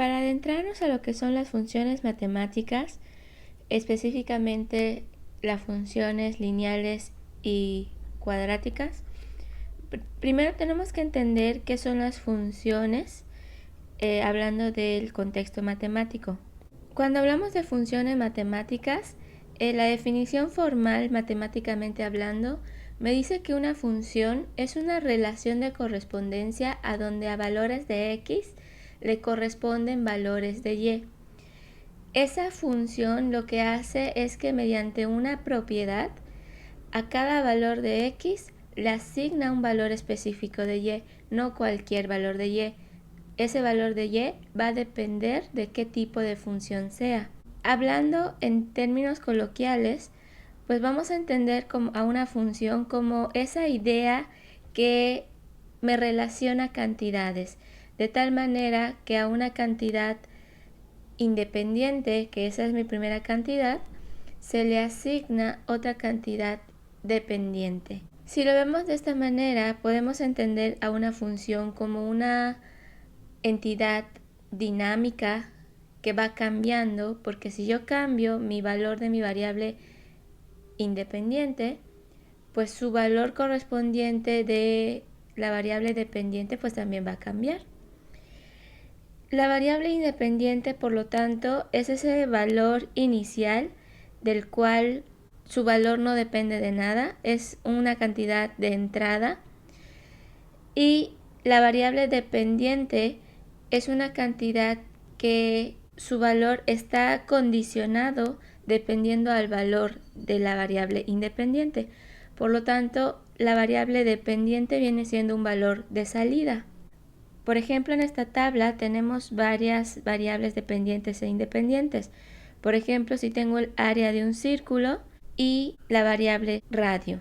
para adentrarnos a lo que son las funciones matemáticas, específicamente las funciones lineales y cuadráticas, primero tenemos que entender qué son las funciones, hablando del contexto matemático. Cuando hablamos de funciones matemáticas, la definición formal, matemáticamente hablando, me dice que una función es una relación de correspondencia a donde a valores de x le corresponden valores de y. Esa función lo que hace es que mediante una propiedad a cada valor de x le asigna un valor específico de y, no cualquier valor de y. Ese valor de y va a depender de qué tipo de función sea. Hablando en términos coloquiales, pues vamos a entender a una función como esa idea que me relaciona cantidades, de tal manera que a una cantidad independiente, que esa es mi primera cantidad, se le asigna otra cantidad dependiente. Si lo vemos de esta manera, podemos entender a una función como una entidad dinámica que va cambiando, porque si yo cambio mi valor de mi variable independiente, pues su valor correspondiente de la variable dependiente pues también va a cambiar. La variable independiente, por lo tanto, es ese valor inicial del cual su valor no depende de nada, es una cantidad de entrada, y la variable dependiente es una cantidad que su valor está condicionado dependiendo al valor de la variable independiente. Por lo tanto, la variable dependiente viene siendo un valor de salida. Por ejemplo, en esta tabla tenemos varias variables dependientes e independientes. Por ejemplo, si tengo el área de un círculo y la variable radio.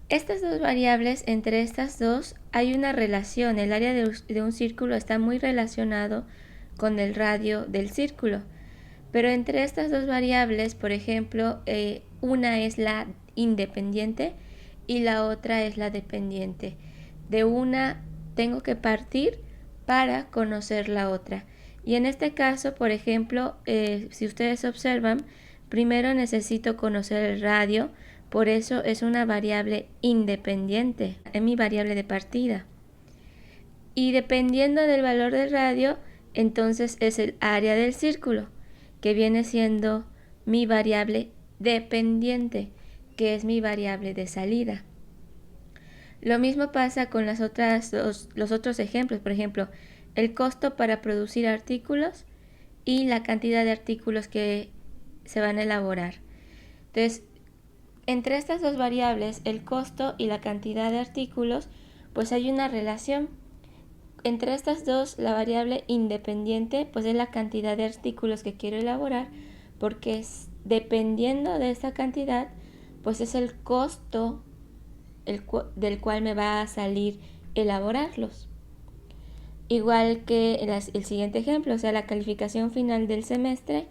Estas dos variables, entre estas dos hay una relación. El área de un círculo está muy relacionado con el radio del círculo. Pero entre estas dos variables, por ejemplo, una es la independiente y la otra es la dependiente. De una tengo que partir para conocer la otra. Y en este caso, por ejemplo, si ustedes observan, primero necesito conocer el radio, por eso es una variable independiente, es mi variable de partida. Y dependiendo del valor del radio, entonces es el área del círculo, que viene siendo mi variable dependiente, que es mi variable de salida. Lo mismo pasa con los otros ejemplos, por ejemplo, el costo para producir artículos y la cantidad de artículos que se van a elaborar. Entonces, entre estas dos variables, el costo y la cantidad de artículos, pues hay una relación. Entre estas dos, la variable independiente, pues es la cantidad de artículos que quiero elaborar, porque dependiendo de esa cantidad, pues es el costo del cual me va a salir elaborarlos. Igual que el siguiente ejemplo, o sea, la calificación final del semestre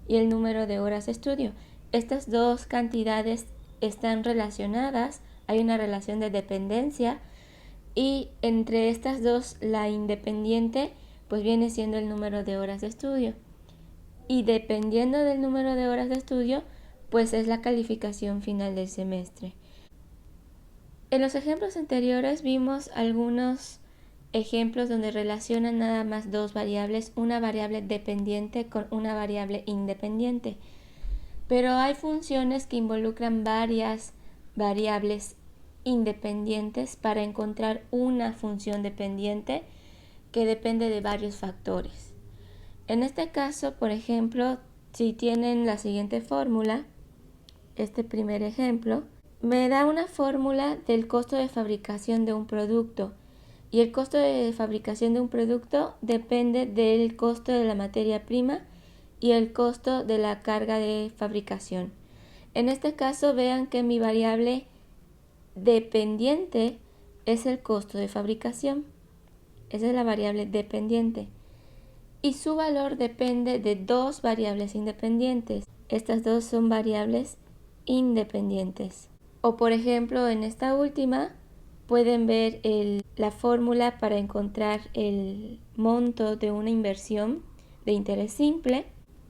y el número de horas de estudio. Estas dos cantidades están relacionadas, hay una relación de dependencia, y entre estas dos, la independiente pues viene siendo el número de horas de estudio, y dependiendo del número de horas de estudio pues es la calificación final del semestre. En los ejemplos anteriores vimos algunos ejemplos donde relacionan nada más dos variables, una variable dependiente con una variable independiente, pero hay funciones que involucran varias variables independientes para encontrar una función dependiente que depende de varios factores. En este caso, por ejemplo, si tienen la siguiente fórmula, este primer ejemplo, me da una fórmula del costo de fabricación de un producto, y el costo de fabricación de un producto depende del costo de la materia prima y el costo de la carga de fabricación. En este caso, vean que mi variable dependiente es el costo de fabricación. Esa es la variable dependiente. Y su valor depende de dos variables independientes. Estas dos son variables independientes. O por ejemplo, en esta última pueden ver la fórmula para encontrar el monto de una inversión de interés simple,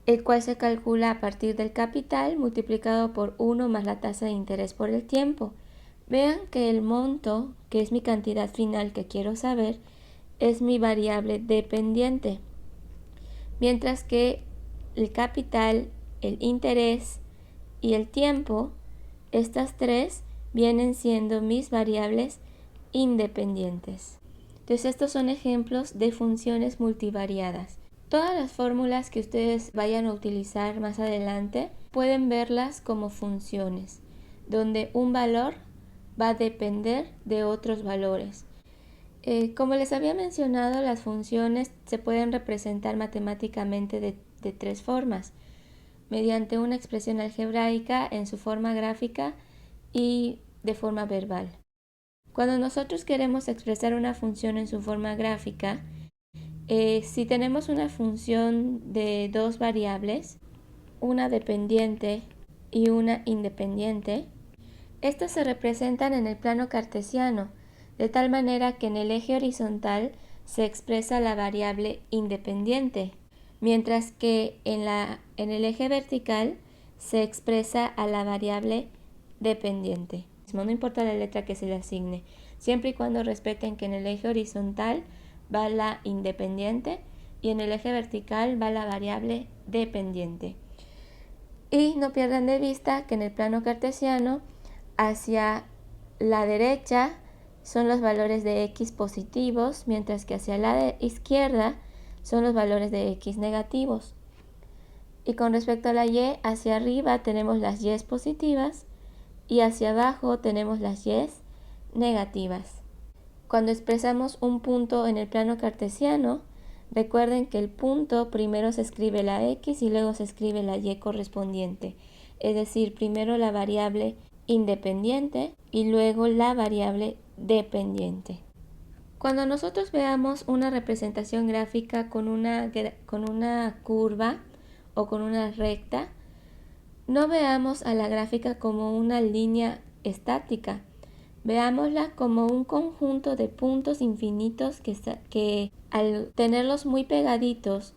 el cual se calcula a partir del capital multiplicado por 1 más la tasa de interés por el tiempo. Vean que el monto, que es mi cantidad final que quiero saber, es mi variable dependiente, mientras que el capital, el interés y el tiempo, estas tres vienen siendo mis variables independientes. Entonces estos son ejemplos de funciones multivariadas. Todas las fórmulas que ustedes vayan a utilizar más adelante pueden verlas como funciones, donde un valor va a depender de otros valores. Como les había mencionado, las funciones se pueden representar matemáticamente de tres formas: mediante una expresión algebraica, en su forma gráfica y de forma verbal. Cuando nosotros queremos expresar una función en su forma gráfica, si tenemos una función de dos variables, una dependiente y una independiente, estas se representan en el plano cartesiano, de tal manera que en el eje horizontal se expresa la variable independiente, mientras que en el eje vertical se expresa a la variable dependiente. No importa la letra que se le asigne, siempre y cuando respeten que en el eje horizontal va la independiente y en el eje vertical va la variable dependiente. Y no pierdan de vista que en el plano cartesiano, hacia la derecha son los valores de x positivos, mientras que hacia la izquierda son los valores de x negativos. Y con respecto a la y, hacia arriba tenemos las y positivas y hacia abajo tenemos las y negativas. Cuando expresamos un punto en el plano cartesiano, recuerden que el punto primero se escribe la x y luego se escribe la y correspondiente, es decir, primero la variable independiente y luego la variable dependiente. Cuando nosotros veamos una representación gráfica con una curva o con una recta, no veamos a la gráfica como una línea estática, veámosla como un conjunto de puntos infinitos que al tenerlos muy pegaditos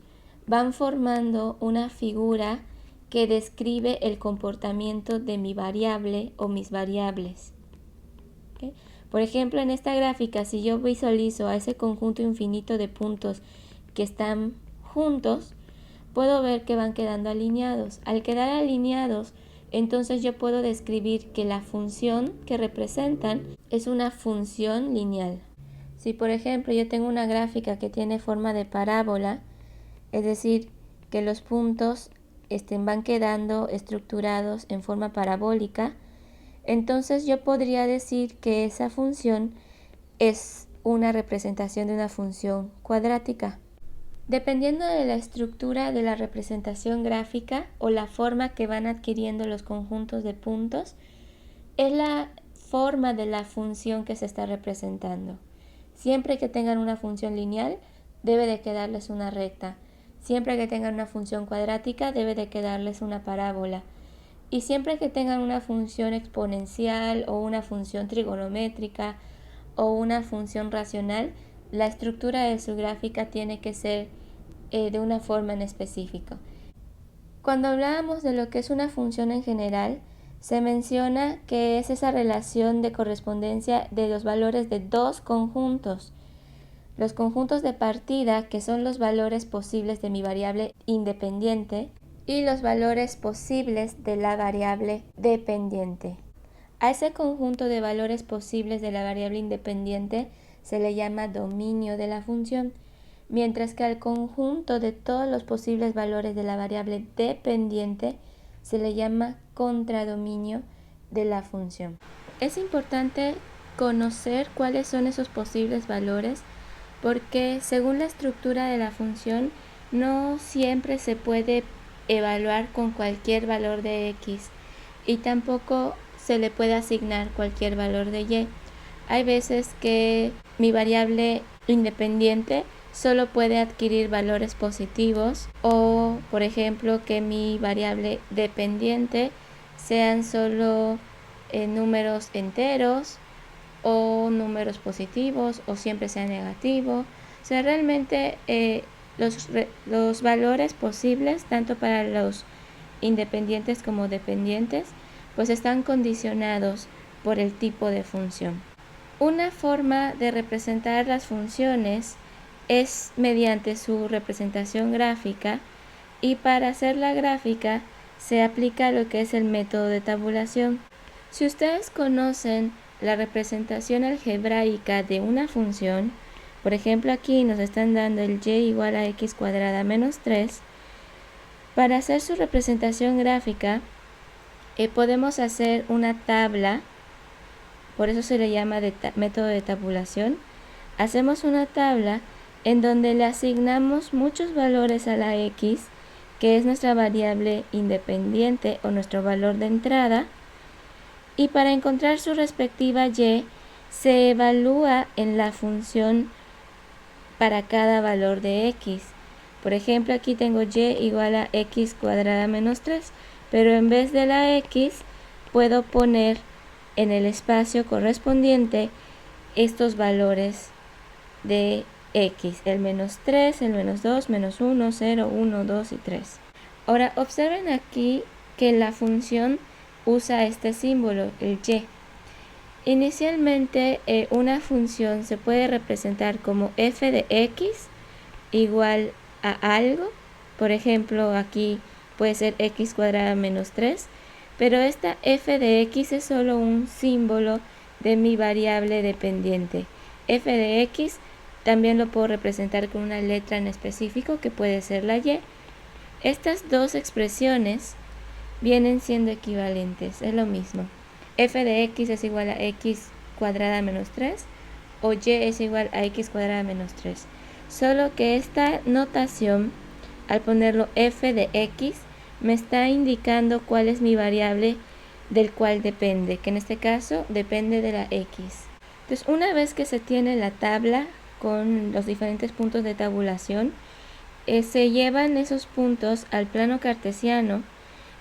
van formando una figura que describe el comportamiento de mi variable o mis variables. ¿Okay? Por ejemplo, en esta gráfica, si yo visualizo a ese conjunto infinito de puntos que están juntos, puedo ver que van quedando alineados. Al quedar alineados, entonces yo puedo describir que la función que representan es una función lineal. Si por ejemplo yo tengo una gráfica que tiene forma de parábola, es decir, que los puntos van quedando estructurados en forma parabólica, entonces yo podría decir que esa función es una representación de una función cuadrática. Dependiendo de la estructura de la representación gráfica o la forma que van adquiriendo los conjuntos de puntos, es la forma de la función que se está representando. Siempre que tengan una función lineal, debe de quedarles una recta. Siempre que tengan una función cuadrática, debe de quedarles una parábola. Y siempre que tengan una función exponencial o una función trigonométrica o una función racional, la estructura de su gráfica tiene que ser de una forma en específico. Cuando hablábamos de lo que es una función en general, se menciona que es esa relación de correspondencia de los valores de dos conjuntos. Los conjuntos de partida, que son los valores posibles de mi variable independiente, y los valores posibles de la variable dependiente. A ese conjunto de valores posibles de la variable independiente se le llama dominio de la función, mientras que al conjunto de todos los posibles valores de la variable dependiente se le llama contradominio de la función. Es importante conocer cuáles son esos posibles valores, porque según la estructura de la función no siempre se puede evaluar con cualquier valor de x y tampoco se le puede asignar cualquier valor de y. Hay veces que mi variable independiente solo puede adquirir valores positivos, o por ejemplo que mi variable dependiente sean solo números enteros o números positivos o siempre sea negativo. O sea, realmente los valores posibles, tanto para los independientes como dependientes, pues están condicionados por el tipo de función. Una forma de representar las funciones es mediante su representación gráfica, y para hacer la gráfica se aplica lo que es el método de tabulación. Si ustedes conocen la representación algebraica de una función, por ejemplo aquí nos están dando el y igual a x cuadrada menos 3, para hacer su representación gráfica podemos hacer una tabla, por eso se le llama método de tabulación. Hacemos una tabla en donde le asignamos muchos valores a la x, que es nuestra variable independiente o nuestro valor de entrada, y para encontrar su respectiva y se evalúa en la función para cada valor de x. Por ejemplo, aquí tengo y igual a x cuadrada menos 3, pero en vez de la x puedo poner en el espacio correspondiente estos valores de x, el menos 3, el menos 2, menos 1, 0, 1, 2 y 3. Ahora observen aquí que la función usa este símbolo, el y. Inicialmente una función se puede representar como f de x igual a algo. Por ejemplo, aquí puede ser x cuadrada menos 3, pero esta f de x es solo un símbolo de mi variable dependiente. F de x también lo puedo representar con una letra en específico, que puede ser la y. Estas dos expresiones vienen siendo equivalentes, es lo mismo. F de x es igual a x cuadrada menos 3 o y es igual a x cuadrada menos 3. Solo que esta notación, al ponerlo f de x, me está indicando cuál es mi variable del cual depende, que en este caso depende de la x. Entonces, una vez que se tiene la tabla con los diferentes puntos de tabulación, se llevan esos puntos al plano cartesiano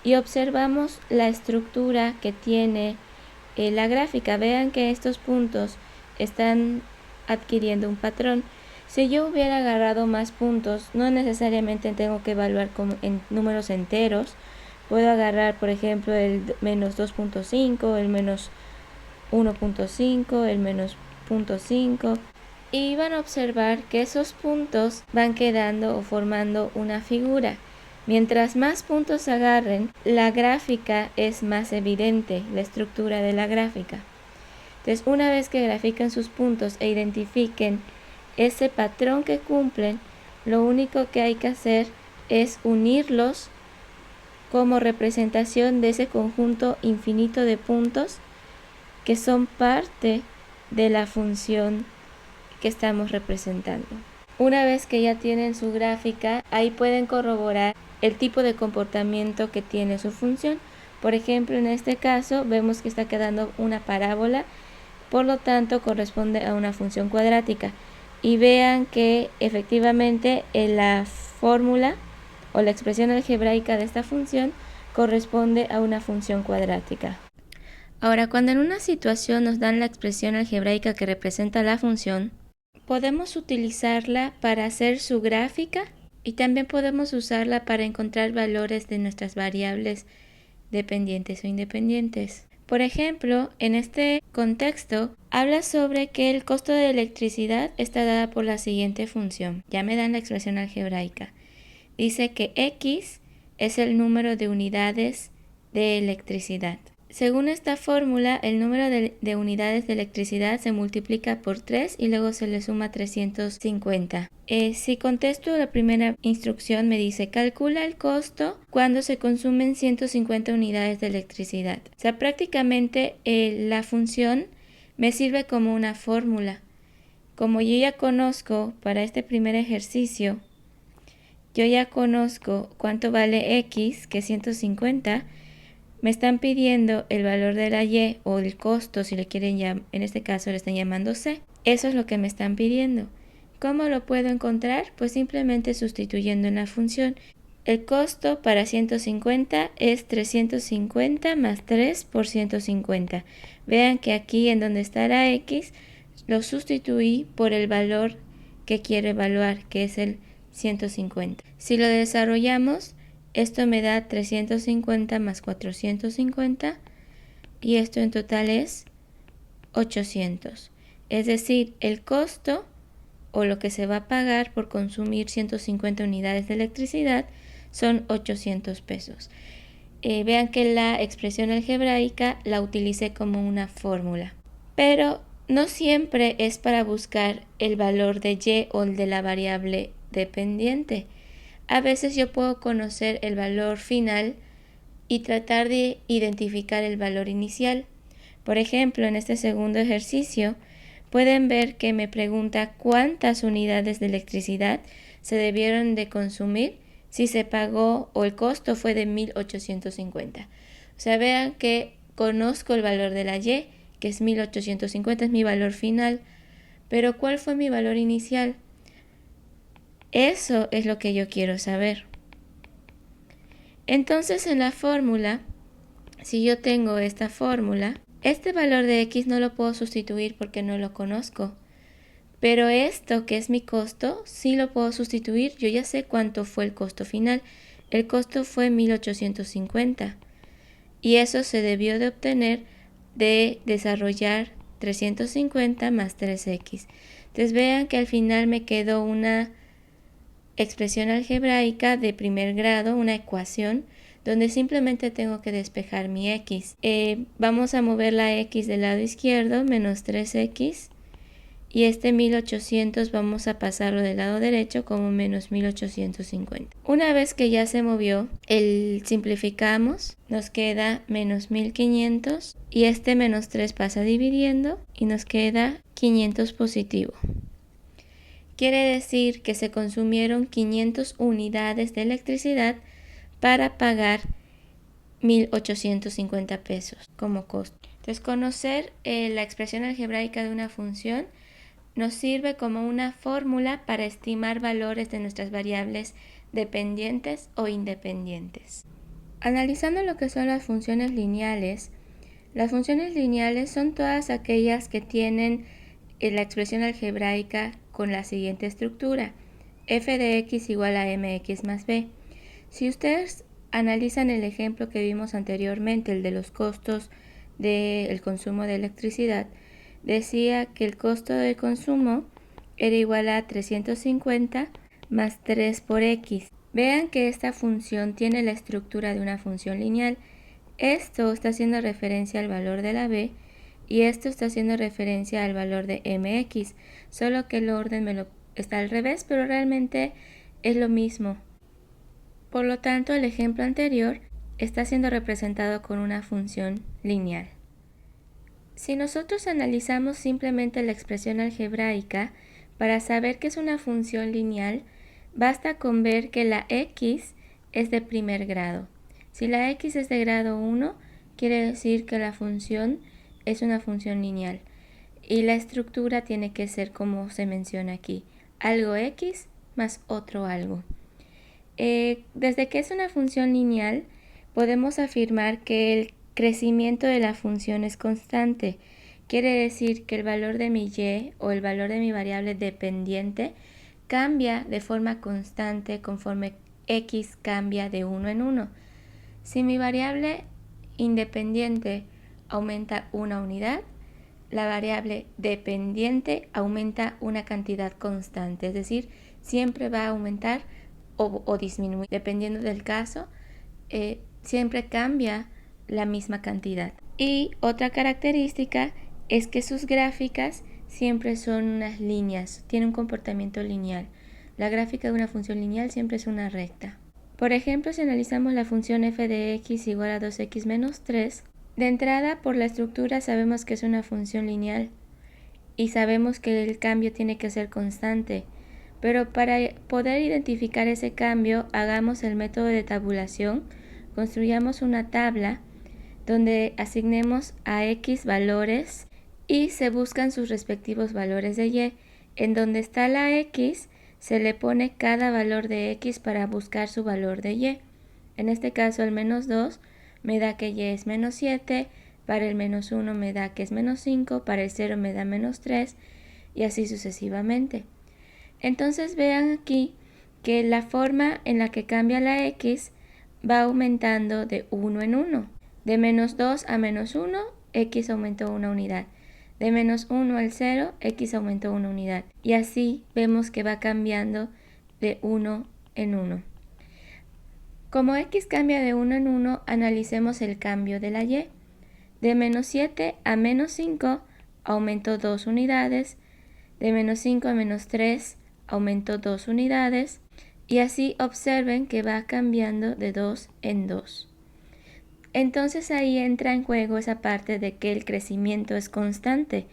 y observamos la estructura que tiene la gráfica. Vean que estos puntos están adquiriendo un patrón. Si yo hubiera agarrado más puntos, no necesariamente tengo que evaluar en números enteros. Puedo agarrar, por ejemplo, el menos 2.5, el menos 1.5, el menos 0.5, y van a observar que esos puntos van quedando o formando una figura. Mientras más puntos agarren, la gráfica es más evidente, la estructura de la gráfica. Entonces, una vez que grafiquen sus puntos e identifiquen ese patrón que cumplen, lo único que hay que hacer es unirlos como representación de ese conjunto infinito de puntos que son parte de la función que estamos representando. Una vez que ya tienen su gráfica, ahí pueden corroborar el tipo de comportamiento que tiene su función. Por ejemplo, en este caso vemos que está quedando una parábola, por lo tanto corresponde a una función cuadrática. Y vean que efectivamente la fórmula o la expresión algebraica de esta función corresponde a una función cuadrática. Ahora, cuando en una situación nos dan la expresión algebraica que representa la función, podemos utilizarla para hacer su gráfica y también podemos usarla para encontrar valores de nuestras variables dependientes o independientes. Por ejemplo, en este contexto, habla sobre que el costo de electricidad está dada por la siguiente función. Ya me dan la expresión algebraica. Dice que X es el número de unidades de electricidad. Según esta fórmula, el número de unidades de electricidad se multiplica por 3 y luego se le suma 350. Si contesto la primera instrucción, me dice calcula el costo cuando se consumen 150 unidades de electricidad. O sea, prácticamente la función me sirve como una fórmula. Como yo ya conozco para este primer ejercicio, yo ya conozco cuánto vale X, que es 150, me están pidiendo el valor de la Y o el costo, si le quieren llamar, en este caso le están llamando C. Eso es lo que me están pidiendo. ¿Cómo lo puedo encontrar? Pues simplemente sustituyendo en la función. El costo para 150 es 350 más 3 por 150. Vean que aquí en donde está la X, lo sustituí por el valor que quiero evaluar, que es el 150. Si lo desarrollamos, esto me da 350 más 450 y esto en total es 800. Es decir, el costo o lo que se va a pagar por consumir 150 unidades de electricidad son 800 pesos. Vean que la expresión algebraica la utilicé como una fórmula. Pero no siempre es para buscar el valor de y o el de la variable dependiente. A veces yo puedo conocer el valor final y tratar de identificar el valor inicial. Por ejemplo, en este segundo ejercicio pueden ver que me pregunta cuántas unidades de electricidad se debieron de consumir si se pagó o el costo fue de 1850. O sea, vean que conozco el valor de la y, que es 1850, es mi valor final. Pero ¿cuál fue mi valor inicial? Eso es lo que yo quiero saber. Entonces en la fórmula, si yo tengo esta fórmula, este valor de x no lo puedo sustituir porque no lo conozco. Pero esto, que es mi costo, sí lo puedo sustituir. Yo ya sé cuánto fue el costo final. El costo fue 1850. Y eso se debió de obtener de desarrollar 350 más 3x. Entonces vean que al final me quedó una expresión algebraica de primer grado, una ecuación, donde simplemente tengo que despejar mi x. Vamos a mover la x del lado izquierdo, menos 3x. Y este 1800 vamos a pasarlo del lado derecho como menos 1850. Una vez que ya se movió, simplificamos, nos queda menos 1500 y este menos 3 pasa dividiendo y nos queda 500 positivo. Quiere decir que se consumieron 500 unidades de electricidad para pagar 1850 pesos como costo. Entonces, conocer la expresión algebraica de una función nos sirve como una fórmula para estimar valores de nuestras variables dependientes o independientes. Analizando lo que son las funciones lineales son todas aquellas que tienen la expresión algebraica con la siguiente estructura: f de x igual a mx más b. Si ustedes analizan el ejemplo que vimos anteriormente, el de los costos del consumo de electricidad, decía que el costo del consumo era igual a 350 más 3 por x. Vean que esta función tiene la estructura de una función lineal. Esto está haciendo referencia al valor de la b y esto está haciendo referencia al valor de mx, solo que el orden está al revés, pero realmente es lo mismo. Por lo tanto, el ejemplo anterior está siendo representado con una función lineal. Si nosotros analizamos simplemente la expresión algebraica, para saber que es una función lineal, basta con ver que la x es de primer grado. Si la x es de grado 1, quiere decir que la función es una función lineal. Y la estructura tiene que ser como se menciona aquí: algo x más otro algo. Desde que es una función lineal, podemos afirmar que el crecimiento de la función es constante. Quiere decir que el valor de mi y o el valor de mi variable dependiente cambia de forma constante conforme x cambia de 1 en 1. Si mi variable independiente aumenta una unidad, la variable dependiente aumenta una cantidad constante, es decir, siempre va a aumentar o disminuir, dependiendo del caso, siempre cambia la misma cantidad. Y otra característica es que sus gráficas siempre son unas líneas, tiene un comportamiento lineal. La gráfica de una función lineal siempre es una recta. Por ejemplo, si analizamos la función f de x igual a 2x menos 3, de entrada, por la estructura sabemos que es una función lineal y sabemos que el cambio tiene que ser constante. Pero para poder identificar ese cambio, hagamos el método de tabulación, construyamos una tabla donde asignemos a x valores y se buscan sus respectivos valores de y. En donde está la x, se le pone cada valor de x para buscar su valor de y. En este caso, el menos 2 me da que y es menos 7, para el menos 1 me da que es menos 5, para el 0 me da menos 3 y así sucesivamente. Entonces vean aquí que la forma en la que cambia la x va aumentando de 1 en 1. De menos 2 a menos 1, x aumentó una unidad. De menos 1 al 0, x aumentó una unidad. Y así vemos que va cambiando de 1 en 1. Como x cambia de 1 en 1, analicemos el cambio de la y. De menos 7 a menos 5 aumentó 2 unidades. De menos 5 a menos 3 aumentó 2 unidades. Y así observen que va cambiando de 2 en 2. Entonces ahí entra en juego esa parte de que el crecimiento es constante.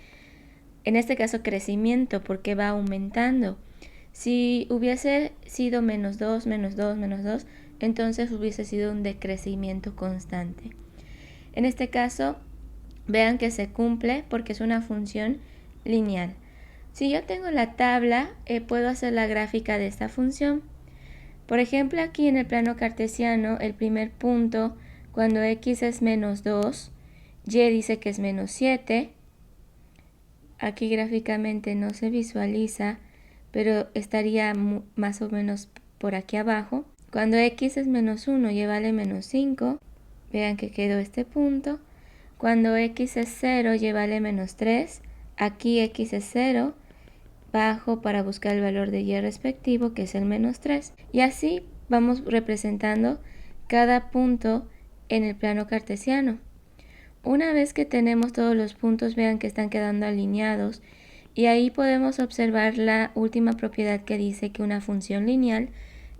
En este caso crecimiento porque va aumentando. Si hubiese sido menos 2, menos 2, menos 2, entonces hubiese sido un decrecimiento constante. En este caso, vean que se cumple porque es una función lineal. Si yo tengo la tabla, puedo hacer la gráfica de esta función. Por ejemplo, aquí en el plano cartesiano, el primer punto, cuando x es menos 2, y dice que es menos 7. Aquí gráficamente no se visualiza, pero estaría más o menos por aquí abajo. Cuando x es menos 1, y vale menos 5, vean que quedó este punto. Cuando x es 0, y vale menos 3, aquí x es 0, bajo para buscar el valor de y respectivo, que es el menos 3. Y así vamos representando cada punto en el plano cartesiano. Una vez que tenemos todos los puntos, vean que están quedando alineados, y ahí podemos observar la última propiedad que dice que una función lineal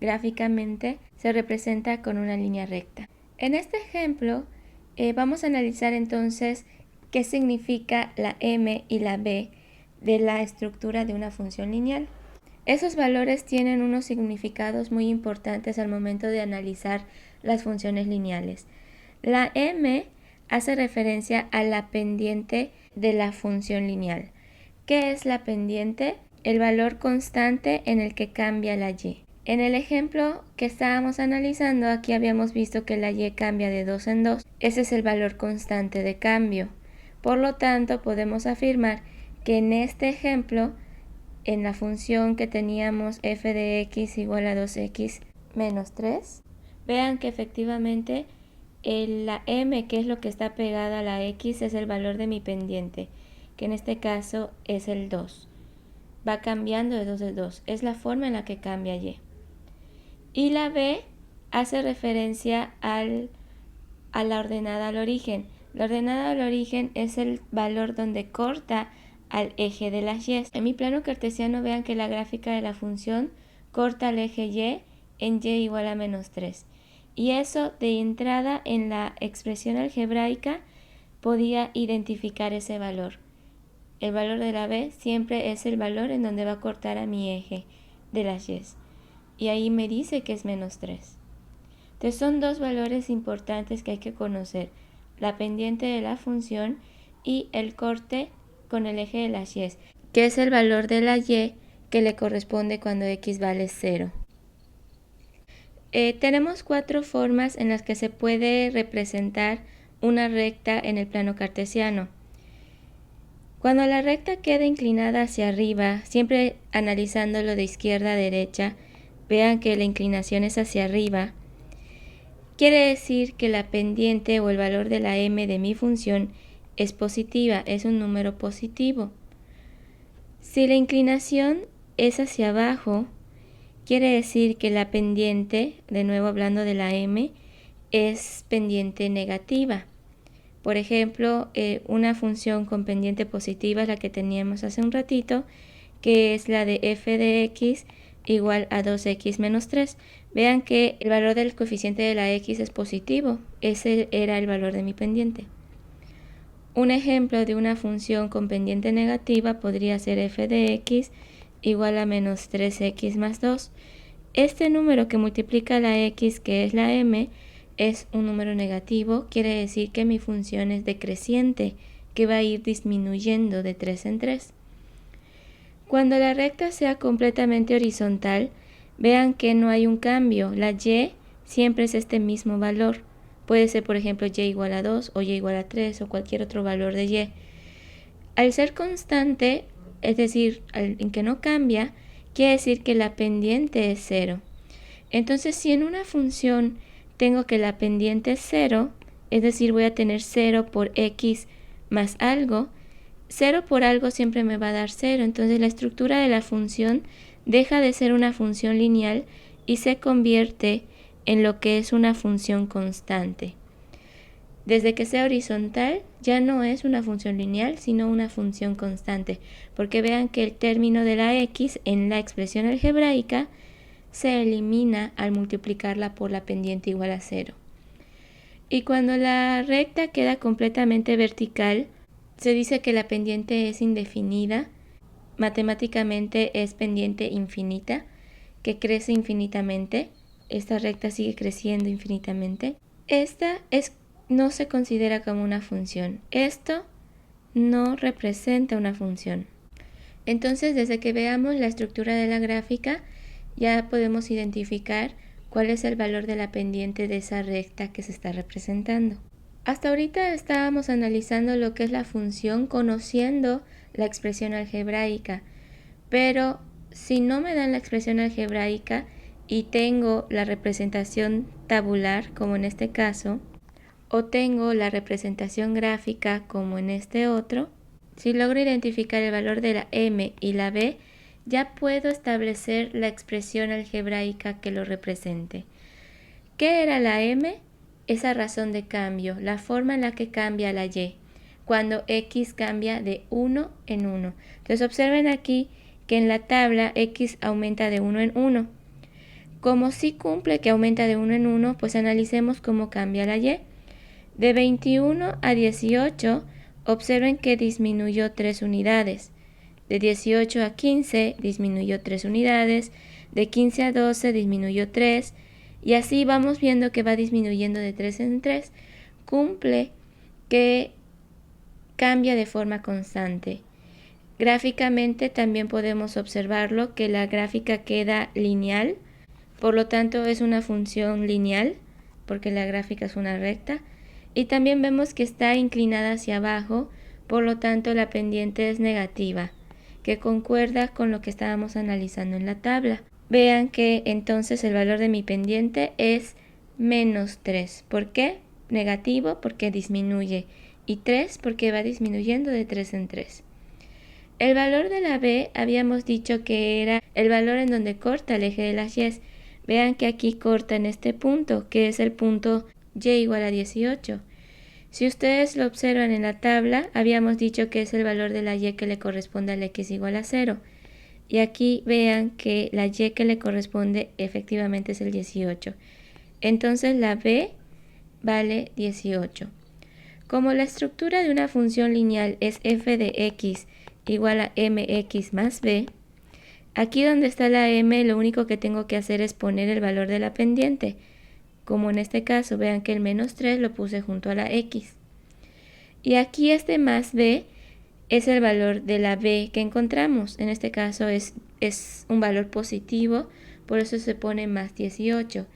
gráficamente se representa con una línea recta. En este ejemplo vamos a analizar entonces qué significa la m y la b de la estructura de una función lineal. Esos valores tienen unos significados muy importantes al momento de analizar las funciones lineales. La m hace referencia a la pendiente de la función lineal. ¿Qué es la pendiente? El valor constante en el que cambia la y. En el ejemplo que estábamos analizando, aquí habíamos visto que la y cambia de 2 en 2. Ese es el valor constante de cambio. Por lo tanto, podemos afirmar que en este ejemplo, en la función que teníamos f de x igual a 2x menos 3, vean que efectivamente la m, que es lo que está pegada a la x, es el valor de mi pendiente, que en este caso es el 2. Va cambiando de 2 en 2. Es la forma en la que cambia y. Y la b hace referencia a la ordenada al origen. La ordenada al origen es el valor donde corta al eje de las y. En mi plano cartesiano vean que la gráfica de la función corta al eje y en y igual a menos 3. Y eso de entrada en la expresión algebraica podía identificar ese valor. El valor de la b siempre es el valor en donde va a cortar a mi eje de las y. Y ahí me dice que es menos 3. Entonces son dos valores importantes que hay que conocer. La pendiente de la función y el corte con el eje de las y, que es el valor de la y que le corresponde cuando x vale 0. Tenemos 4 formas en las que se puede representar una recta en el plano cartesiano. Cuando la recta queda inclinada hacia arriba, siempre analizándolo de izquierda a derecha, vean que la inclinación es hacia arriba. Quiere decir que la pendiente o el valor de la m de mi función es positiva, es un número positivo. Si la inclinación es hacia abajo, quiere decir que la pendiente, de nuevo hablando de la m, es pendiente negativa. Por ejemplo, una función con pendiente positiva es la que teníamos hace un ratito, que es la de f de x igual a 2x menos 3. Vean que el valor del coeficiente de la x es positivo. Ese era el valor de mi pendiente. Un ejemplo de una función con pendiente negativa podría ser f de x igual a menos 3x más 2. Este número que multiplica la x, que es la m, es un número negativo. Quiere decir que mi función es decreciente, que va a ir disminuyendo de 3 en 3. Cuando la recta sea completamente horizontal, vean que no hay un cambio. La y siempre es este mismo valor. Puede ser, por ejemplo, y igual a 2 o y igual a 3 o cualquier otro valor de y. Al ser constante, es decir, en que no cambia, quiere decir que la pendiente es 0. Entonces, si en una función tengo que la pendiente es 0, es decir, voy a tener 0 por x más algo, 0 por algo siempre me va a dar 0. Entonces, la estructura de la función deja de ser una función lineal y se convierte en lo que es una función constante. Desde que sea horizontal, ya no es una función lineal, sino una función constante, porque vean que el término de la x en la expresión algebraica se elimina al multiplicarla por la pendiente igual a 0. Y cuando la recta queda completamente vertical, se dice que la pendiente es indefinida, matemáticamente es pendiente infinita, que crece infinitamente. Esta recta sigue creciendo infinitamente. Esta no se considera como una función. Esto no representa una función. Entonces, desde que veamos la estructura de la gráfica, ya podemos identificar cuál es el valor de la pendiente de esa recta que se está representando. Hasta ahorita estábamos analizando lo que es la función conociendo la expresión algebraica, pero si no me dan la expresión algebraica y tengo la representación tabular, como en este caso, o tengo la representación gráfica, como en este otro, si logro identificar el valor de la m y la b, ya puedo establecer la expresión algebraica que lo represente. ¿Qué era la m? Esa razón de cambio, la forma en la que cambia la y, cuando x cambia de 1 en 1. Entonces observen aquí que en la tabla x aumenta de 1 en 1. Como sí cumple que aumenta de 1 en 1, pues analicemos cómo cambia la y. De 21 a 18, observen que disminuyó 3 unidades. De 18 a 15 disminuyó 3 unidades. De 15 a 12 disminuyó 3. Y así vamos viendo que va disminuyendo de 3 en 3. Cumple que cambia de forma constante. Gráficamente también podemos observarlo, que la gráfica queda lineal. Por lo tanto, es una función lineal, porque la gráfica es una recta. Y también vemos que está inclinada hacia abajo, por lo tanto la pendiente es negativa, que concuerda con lo que estábamos analizando en la tabla. Vean que entonces el valor de mi pendiente es menos 3. ¿Por qué? Negativo porque disminuye, y 3 porque va disminuyendo de 3 en 3. El valor de la b habíamos dicho que era el valor en donde corta el eje de las y. Vean que aquí corta en este punto, que es el punto y igual a 18. Si ustedes lo observan en la tabla, habíamos dicho que es el valor de la y que le corresponde al x igual a 0. Y aquí vean que la y que le corresponde efectivamente es el 18. Entonces la b vale 18. Como la estructura de una función lineal es f de x igual a mx más b, aquí donde está la m, lo único que tengo que hacer es poner el valor de la pendiente. Como en este caso, vean que el menos 3 lo puse junto a la x. Y aquí este más b es el valor de la b que encontramos. En este caso es un valor positivo, por eso se pone más 18.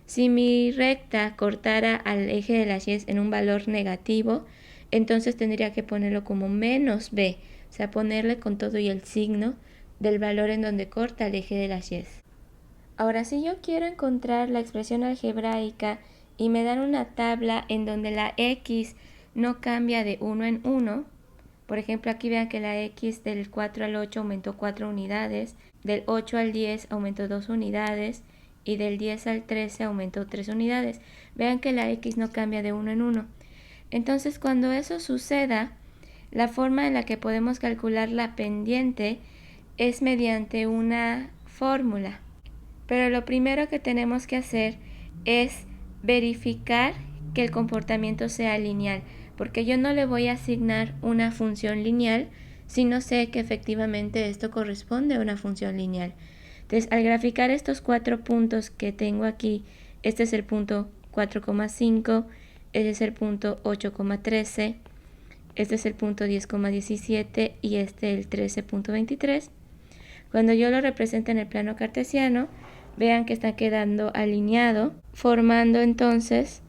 Si mi recta cortara al eje de las y en un valor negativo, entonces tendría que ponerlo como menos b, o sea, ponerle con todo y el signo del valor en donde corta el eje de las y. Ahora, si yo quiero encontrar la expresión algebraica y me dan una tabla en donde la x no cambia de 1 en 1, por ejemplo, aquí vean que la x del 4 al 8 aumentó 4 unidades, del 8 al 10 aumentó 2 unidades y del 10 al 13 aumentó 3 unidades. Vean que la x no cambia de 1 en 1. Entonces, cuando eso suceda, la forma en la que podemos calcular la pendiente es mediante una fórmula. Pero lo primero que tenemos que hacer es verificar que el comportamiento sea lineal, porque yo no le voy a asignar una función lineal si no sé que efectivamente esto corresponde a una función lineal. Entonces, al graficar estos 4 puntos que tengo aquí, este es el punto 4,5, este es el punto 8,13, este es el punto 10,17 y este el 13,23. Cuando yo lo represento en el plano cartesiano, vean que está quedando alineado, formando entonces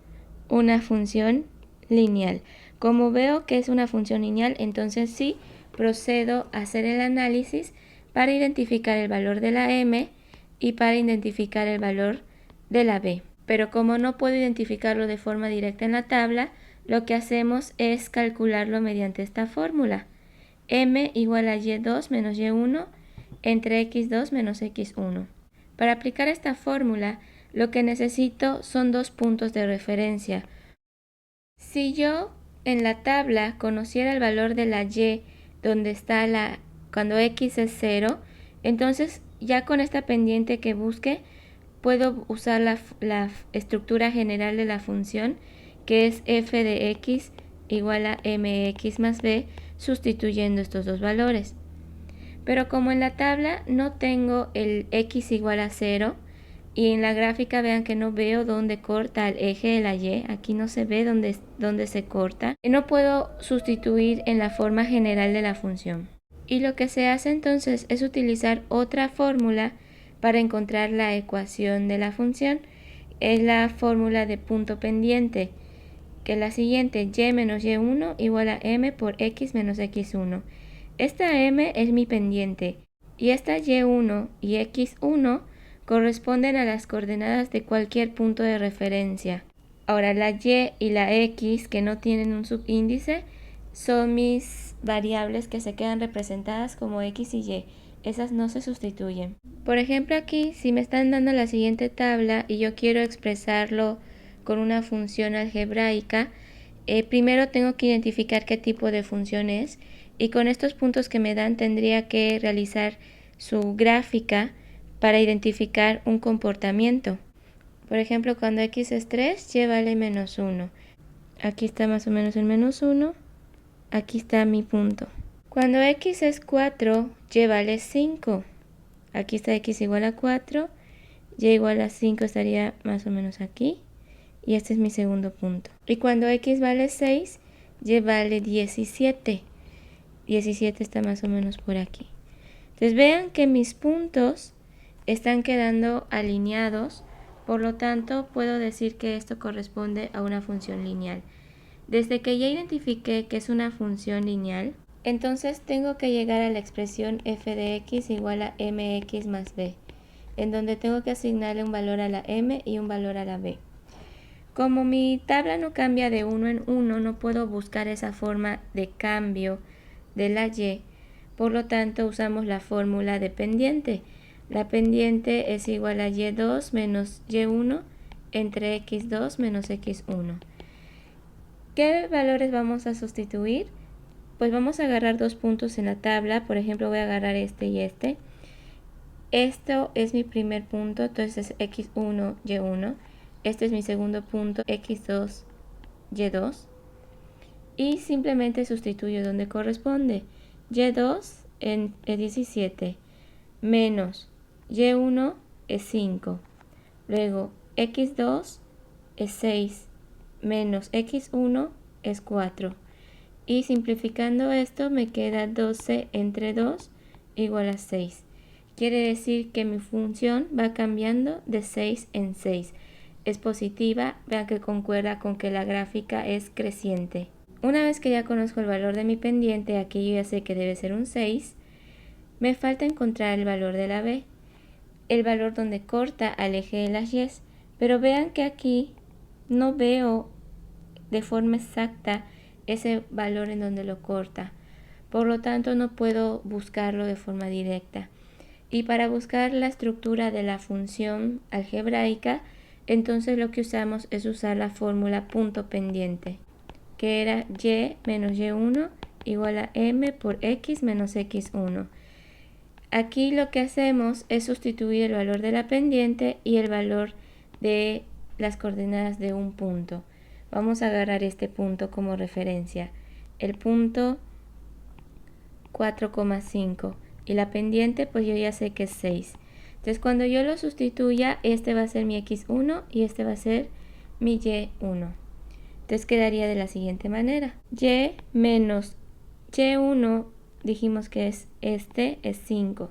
una función lineal. Como veo que es una función lineal, entonces sí procedo a hacer el análisis para identificar el valor de la m y para identificar el valor de la b. Pero como no puedo identificarlo de forma directa en la tabla, lo que hacemos es calcularlo mediante esta fórmula. M igual a y2 menos y1 entre x2 menos x1. Para aplicar esta fórmula, lo que necesito son dos puntos de referencia. Si yo en la tabla conociera el valor de la y donde está cuando x es 0, entonces ya con esta pendiente que busque puedo usar la estructura general de la función, que es f de x igual a mx más b, sustituyendo estos dos valores. Pero como en la tabla no tengo el x igual a 0, y en la gráfica vean que no veo dónde corta el eje de la y, aquí no se ve dónde se corta, no puedo sustituir en la forma general de la función. Y lo que se hace entonces es utilizar otra fórmula para encontrar la ecuación de la función. Es la fórmula de punto pendiente, que es la siguiente: y menos y1 igual a m por x menos x1. Esta m es mi pendiente y esta y1 y x1 corresponden a las coordenadas de cualquier punto de referencia. Ahora la y y la x, que no tienen un subíndice, son mis variables que se quedan representadas como x y y. Esas no se sustituyen. Por ejemplo, aquí, si me están dando la siguiente tabla y yo quiero expresarlo con una función algebraica, primero tengo que identificar qué tipo de función es, y con estos puntos que me dan tendría que realizar su gráfica para identificar un comportamiento. Por ejemplo, cuando x es 3, y vale menos 1. Aquí está más o menos el menos 1. Aquí está mi punto. Cuando x es 4, y vale 5. Aquí está x igual a 4, y igual a 5 estaría más o menos aquí. Y este es mi segundo punto. Y cuando x vale 6, y vale 17. 17 está más o menos por aquí. Entonces vean que mis puntos están quedando alineados, por lo tanto puedo decir que esto corresponde a una función lineal. Desde que ya identifiqué que es una función lineal, entonces tengo que llegar a la expresión f de x igual a mx más b, en donde tengo que asignarle un valor a la m y un valor a la b. Como mi tabla no cambia de uno en uno, no puedo buscar esa forma de cambio de la y, por lo tanto usamos la fórmula de pendiente. La pendiente es igual a y2 menos y1 entre x2 menos x1. ¿Qué valores vamos a sustituir? Pues vamos a agarrar dos puntos en la tabla. Por ejemplo, voy a agarrar este y este. Esto es mi primer punto, entonces es x1, y1. Este es mi segundo punto, x2, y2. Y simplemente sustituyo donde corresponde. Y2 es 17 menos y1 es 5. Luego x2 es 6 menos x1 es 4. Y simplificando esto me queda 12 entre 2 igual a 6. Quiere decir que mi función va cambiando de 6 en 6. Es positiva, vean que concuerda con que la gráfica es creciente. Una vez que ya conozco el valor de mi pendiente, aquí yo ya sé que debe ser un 6, me falta encontrar el valor de la b, el valor donde corta al eje de las y, pero vean que aquí no veo de forma exacta ese valor en donde lo corta, por lo tanto no puedo buscarlo de forma directa. Y para buscar la estructura de la función algebraica, entonces lo que usamos es usar la fórmula punto pendiente, que era y menos y1 igual a m por x menos x1. Aquí lo que hacemos es sustituir el valor de la pendiente y el valor de las coordenadas de un punto. Vamos a agarrar este punto como referencia, el punto 4,5, y la pendiente pues yo ya sé que es 6. Entonces cuando yo lo sustituya, este va a ser mi x1 y este va a ser mi y1. Entonces quedaría de la siguiente manera: y menos y1, dijimos que es 5,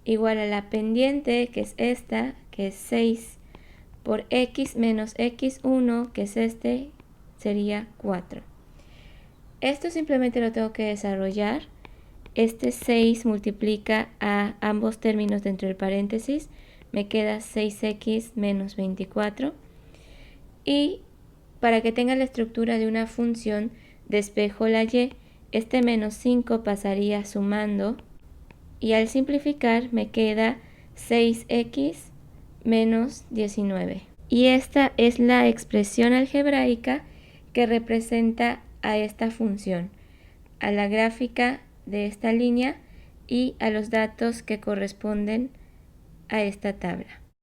igual a la pendiente, que es esta, que es 6, por x menos x1, que es este, sería 4. Esto simplemente lo tengo que desarrollar este 6 multiplica a ambos términos dentro del paréntesis, me queda 6x menos 24. Y para que tenga la estructura de una función, despejo la y, este menos 5 pasaría sumando, y al simplificar me queda 6x menos 19. Y esta es la expresión algebraica que representa a esta función, a la gráfica de esta línea y a los datos que corresponden a esta tabla.